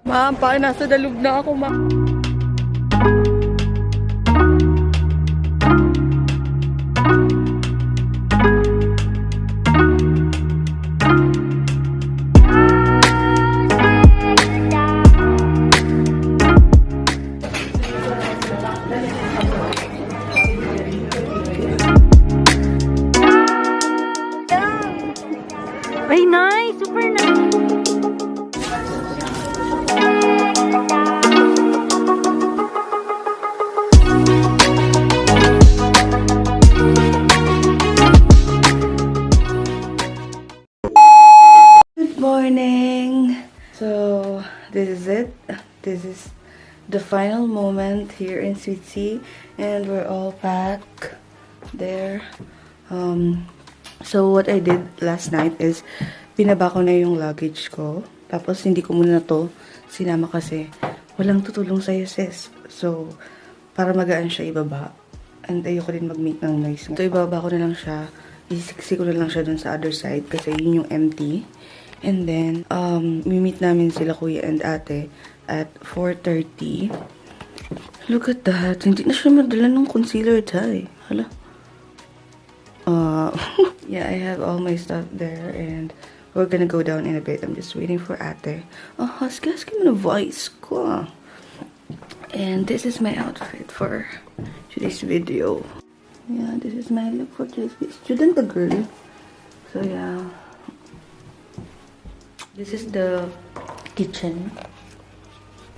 Ma'am, pa, nasa dalog na ako, ma. Ay, nice! Super nice! Good morning! So, this is it. This is the final moment here in Sweet Sea. And we're all back there. So, what I did last night is, binaba ko na yung luggage ko. Tapos, hindi ko muna to sinama kasi walang tutulong sa'yo, sis. So, para magaan siya ibaba. And ayoko din mag-make ng noise. So, ibaba ko na lang siya. Isiksi ko na lang siya dun sa other side kasi yun yung empty. And then, mi-meet namin sila kuya and ate at 4:30. Look at that. Hindi na siya madala ng concealer, tay. Hala. Yeah, I have all my stuff there and we're gonna go down in a bit. I'm just waiting for ate. Oh, husky mo na voice ko. And this is my outfit for today's video. Yeah, this is my look for today's video. Student the girl. So yeah. This is the kitchen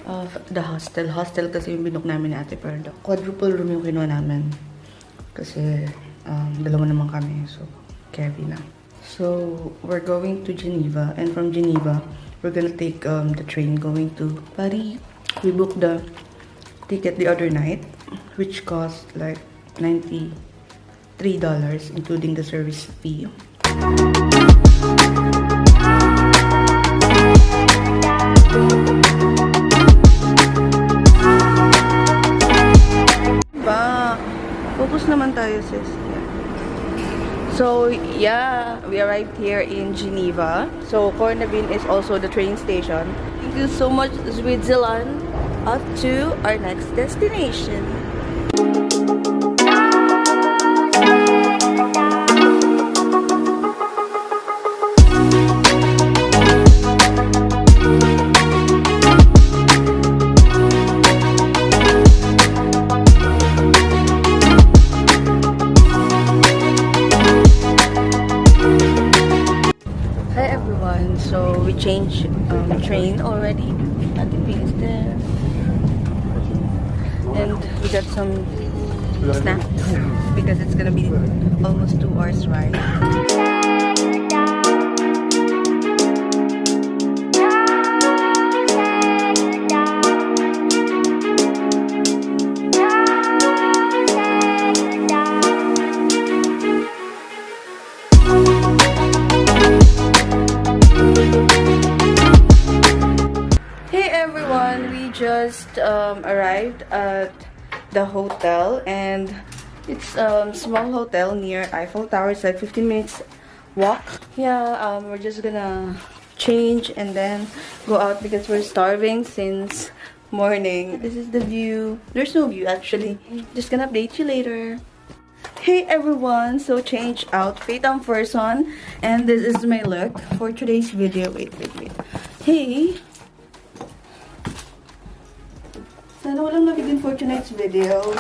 of the hostel. Hostel kasi yung binook namin ni ate, pero quadruple room yung kinuha namin. Kasi dalawa naman kami, so carry lang. So we're going to Geneva, and from Geneva we're gonna take the train going to Paris. We booked the ticket the other night, which cost like $93, including the service fee. Focus naman tayo, sis. Yeah. So, yeah, we arrived here in Geneva. So, Cornavin is also the train station. Thank you so much, Switzerland. Up to our next destination. So we changed train already. Ate P is there. And we got some snacks because it's gonna be almost 2 hours ride. Just arrived at the hotel, and it's small hotel near Eiffel Tower. It's like 15 minutes walk. Yeah, we're just gonna change and then go out because we're starving since morning. This is the view. There's no view actually. Just gonna update you later. Hey everyone, so change outfit on first one, and this is my look for today's video. Wait. Hey, sana walang nabigyan for tonight's video.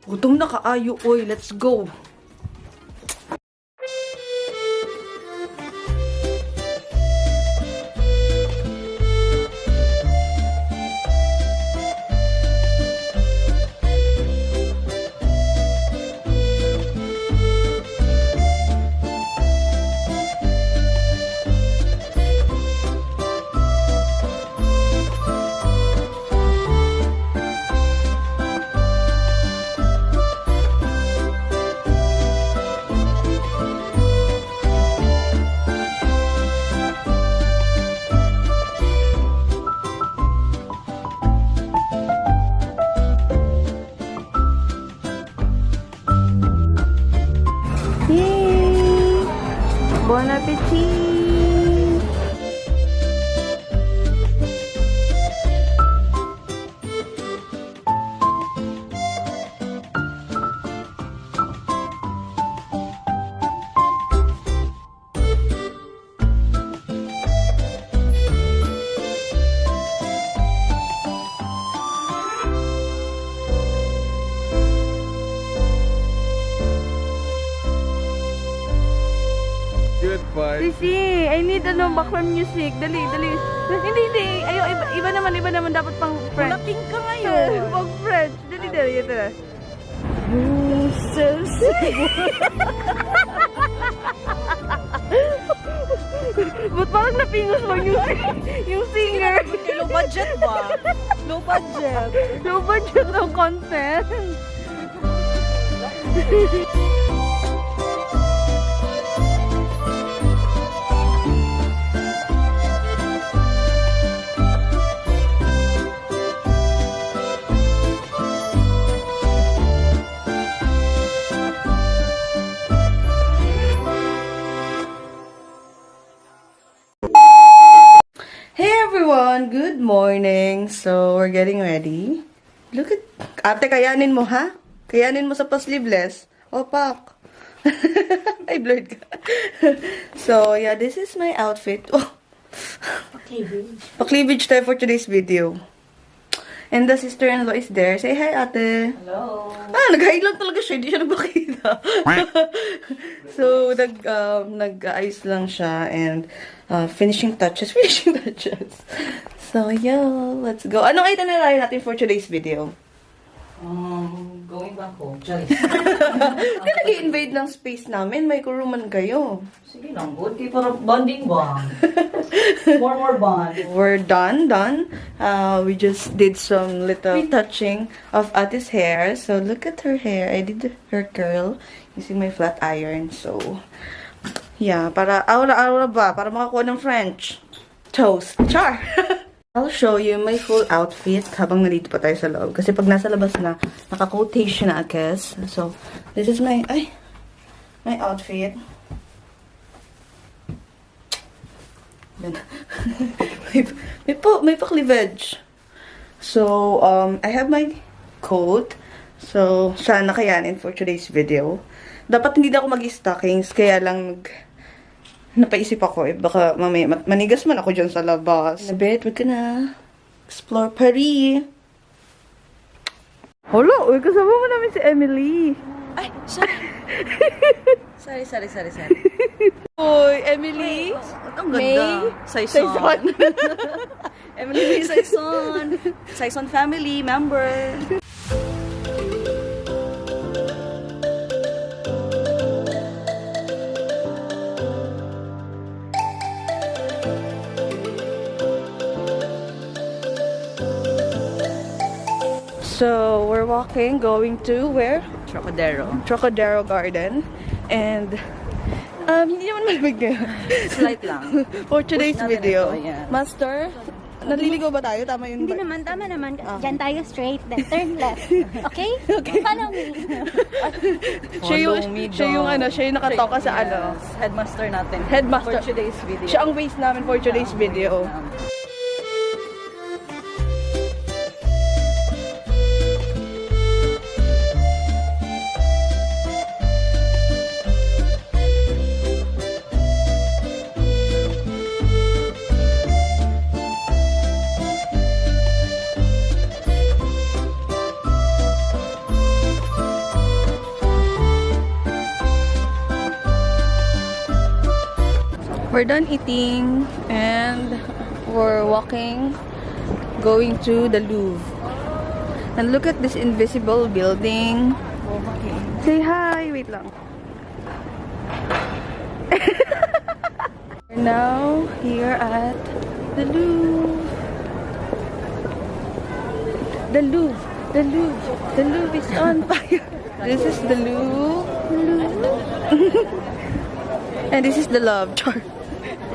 Gutom na kaayo, oy. Let's go. need background music. Dali. Hindi. Ayo, iba naman dapat pang French. Laping ka ngayon. Pang French. Dali. Ito na. Ba't parang napingos mo yung singer? Low budget ba? Low budget. Low budget ng content. Good morning. So, we're getting ready. Look at... Ate, kayanin mo, ha? Kayanin mo sa pa-sleeveless. Opak. Ay, blurred ka. So, yeah, this is my outfit. Oh. Pa-cleavage tayo for today's video. And the sister-in-law is there. Say hi, ate. Hello. Nag-hi lang talaga siya. Hindi siya nagpakita. So, nag-ayos lang siya. And, finishing touches. So, yeah, let's go. Anong itinerary natin for today's video? Going back home. Charis. Hindi nag-i-invade ng space namin. May kuruman kayo. Sige lang, good. Para bonding ba? More bond. We're done. We just did some little retouching of Ate's hair. So, look at her hair. I did her curl using my flat iron. So, yeah, para aura-aura ba? Para makakuha ng French toast. Char! I'll show you my full outfit habang nandito pa tayo sa loob. Kasi pag nasa labas na, naka-quotation na akes. So, this is my outfit. may pa-cleavage. So, I have my coat. So, sana kayanin for today's video. Dapat hindi na ako mag-stockings, kaya lang napaisip ako baka mamaya manigas man ako dyan sa labas. Nabit, wag ka na. Explore Paris. Hala, uy, kasama mo namin si Emily. Ay, sorry. sorry. Uy, Emily. Ang ganda. Saison. Emily May Saison. Saison family member. So, we're walking, going to where? Trocadero Garden. And, hindi naman malamig na. Slight lang. For today's video. Ito, yeah. Master, naliligaw ba tayo? Tama yun Hindi ba? naman, tama naman. Diyan tayo straight, then turn left. Okay? Follow me. Siya yung nakatoka sa Headmaster natin. Headmaster. For today's video. Siya ang waist namin for today's video. We're done eating and we're walking, going to the Louvre. And look at this invisible building. Say hi! Wait lang. We're now here at the Louvre. The Louvre is on fire. This is the Louvre. And this is the love chart.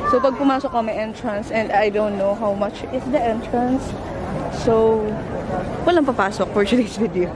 So, pag pumasok kami entrance, and I don't know how much is the entrance. So, walang papasok for today's video.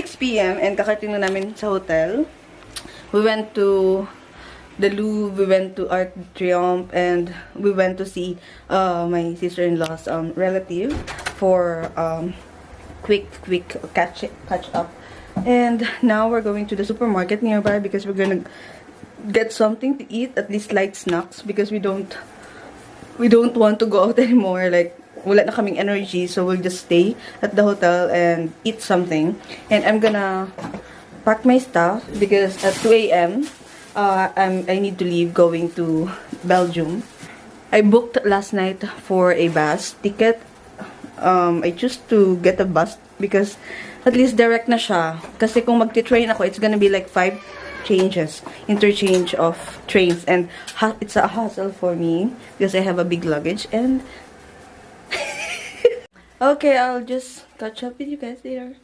6 p.m. and kakarating na namin sa hotel. We went to the Louvre, we went to Arc de Triomphe, and we went to see my sister-in-law's relative for quick catch up. And now we're going to the supermarket nearby because we're gonna get something to eat, at least light snacks, because we don't want to go out anymore. Like, wala na kaming energy, so we'll just stay at the hotel and eat something. And I'm gonna pack my stuff because at 2 a.m. I need to leave going to Belgium. I booked last night for a bus ticket. I choose to get a bus because at least direct na siya. Kasi kung magti-train ako, it's gonna be like 5 interchange of trains, and it's a hassle for me because I have a big luggage. And okay, I'll just catch up with you guys later.